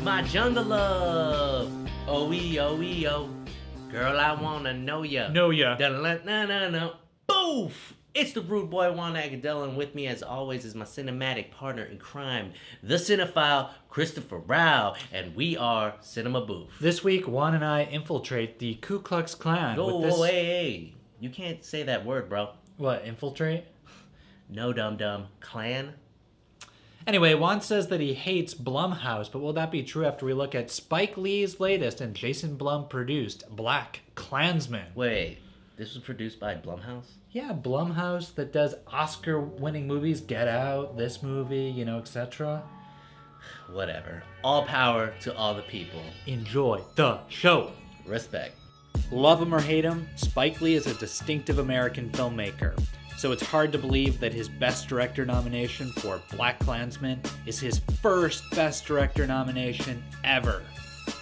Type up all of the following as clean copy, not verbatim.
My jungle love. Oh. Girl, I wanna know ya. Know ya. No. Boof! It's the rude boy Juan Agudelo, and with me as always is my cinematic partner in crime, the cinephile Christopher Rowe, and we are Cinema Boof. This week, Juan and I infiltrate the Ku Klux Klan. Hey. You can't say that word, bro. What, infiltrate? No, dum-dum. Klan? Anyway, Juan says that he hates Blumhouse, but will that be true after we look at Spike Lee's latest and Jason Blum produced BlackKklansman? Wait, this was produced by Blumhouse? Yeah, Blumhouse that does Oscar-winning movies, Get Out, this movie, etc. Whatever. All power to all the people. Enjoy the show. Respect. Love him or hate him, Spike Lee is a distinctive American filmmaker. So it's hard to believe that his Best Director nomination for BlackKklansman is his first Best Director nomination ever.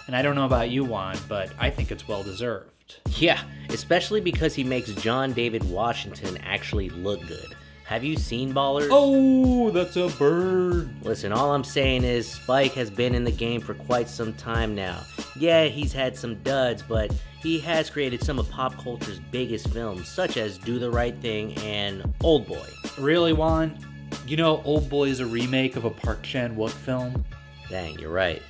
And I don't know about you, Juan, but I think it's well deserved. Yeah, especially because he makes John David Washington actually look good. Have you seen Ballers? Oh, that's a bird. Listen, all I'm saying is Spike has been in the game for quite some time now. Yeah, he's had some duds, but he has created some of pop culture's biggest films, such as Do the Right Thing and Old Boy. Really, Juan? You know Old Boy is a remake of a Park Chan-wook film? Dang, you're right.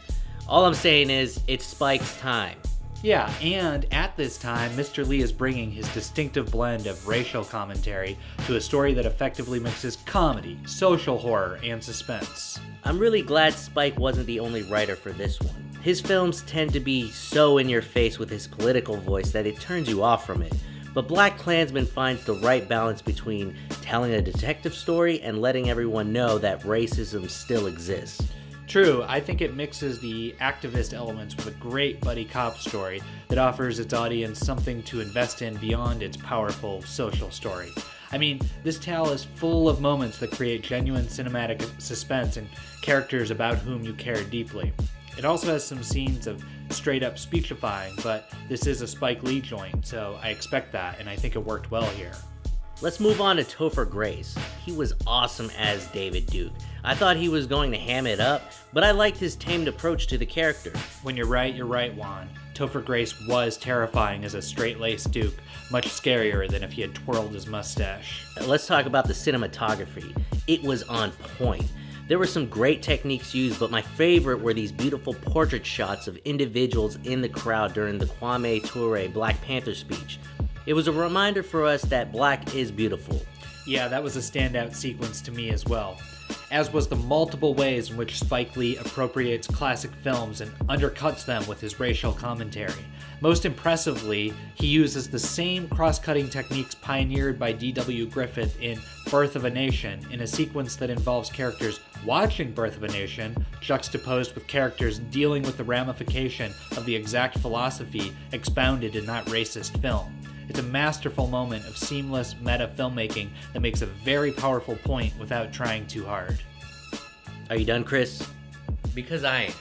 All I'm saying is, it's Spike's time. Yeah, and at this time, Mr. Lee is bringing his distinctive blend of racial commentary to a story that effectively mixes comedy, social horror, and suspense. I'm really glad Spike wasn't the only writer for this one. His films tend to be so in your face with his political voice that it turns you off from it. But BlackKklansman finds the right balance between telling a detective story and letting everyone know that racism still exists. True, I think it mixes the activist elements with a great buddy cop story that offers its audience something to invest in beyond its powerful social story. I mean, this tale is full of moments that create genuine cinematic suspense and characters about whom you care deeply. It also has some scenes of straight-up speechifying, but this is a Spike Lee joint, so I expect that, and I think it worked well here. Let's move on to Topher Grace. He was awesome as David Duke. I thought he was going to ham it up, but I liked his tamed approach to the character. When you're right, Juan. Topher Grace was terrifying as a straight-laced Duke, much scarier than if he had twirled his mustache. Let's talk about the cinematography. It was on point. There were some great techniques used, but my favorite were these beautiful portrait shots of individuals in the crowd during the Kwame Ture Black Panther speech. It was a reminder for us that black is beautiful. Yeah, that was a standout sequence to me as well, as was the multiple ways in which Spike Lee appropriates classic films and undercuts them with his racial commentary. Most impressively, he uses the same cross-cutting techniques pioneered by D.W. Griffith in Birth of a Nation in a sequence that involves characters watching Birth of a Nation juxtaposed with characters dealing with the ramification of the exact philosophy expounded in that racist film. It's a masterful moment of seamless meta filmmaking that makes a very powerful point without trying too hard. Are you done, Chris? Because I am.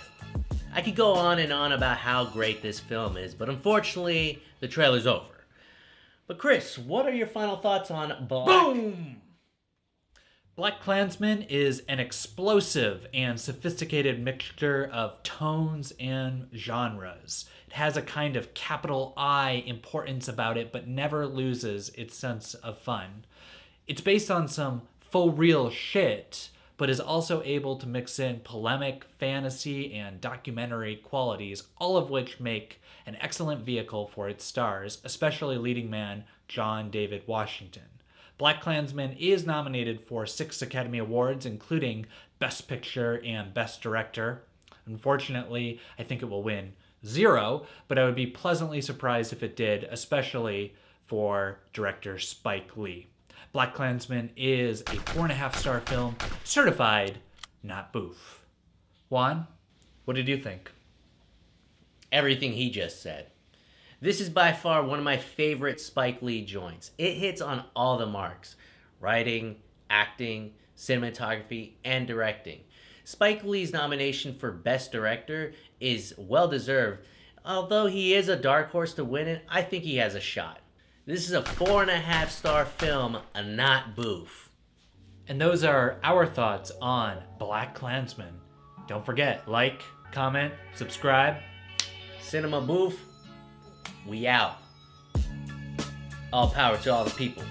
I could go on and on about how great this film is, but unfortunately, the trailer's over. But Chris, what are your final thoughts on Boom! BlackKklansman is an explosive and sophisticated mixture of tones and genres. It has a kind of capital I importance about it, but never loses its sense of fun. It's based on some faux real shit, but is also able to mix in polemic, fantasy, and documentary qualities, all of which make an excellent vehicle for its stars, especially leading man John David Washington. BlackKklansman is nominated for 6 Academy Awards, including Best Picture and Best Director. Unfortunately, I think it will win 0, but I would be pleasantly surprised if it did, especially for director Spike Lee. BlackKklansman is a 4.5-star film, certified not Boof. Juan, what did you think? Everything he just said. This is by far one of my favorite Spike Lee joints. It hits on all the marks. Writing, acting, cinematography, and directing. Spike Lee's nomination for Best Director is well deserved. Although he is a dark horse to win it, I think he has a shot. This is a 4.5-star film, a not Boof. And those are our thoughts on BlackKklansman. Don't forget, like, comment, subscribe. Cinema Boof, we out. All power to all the people.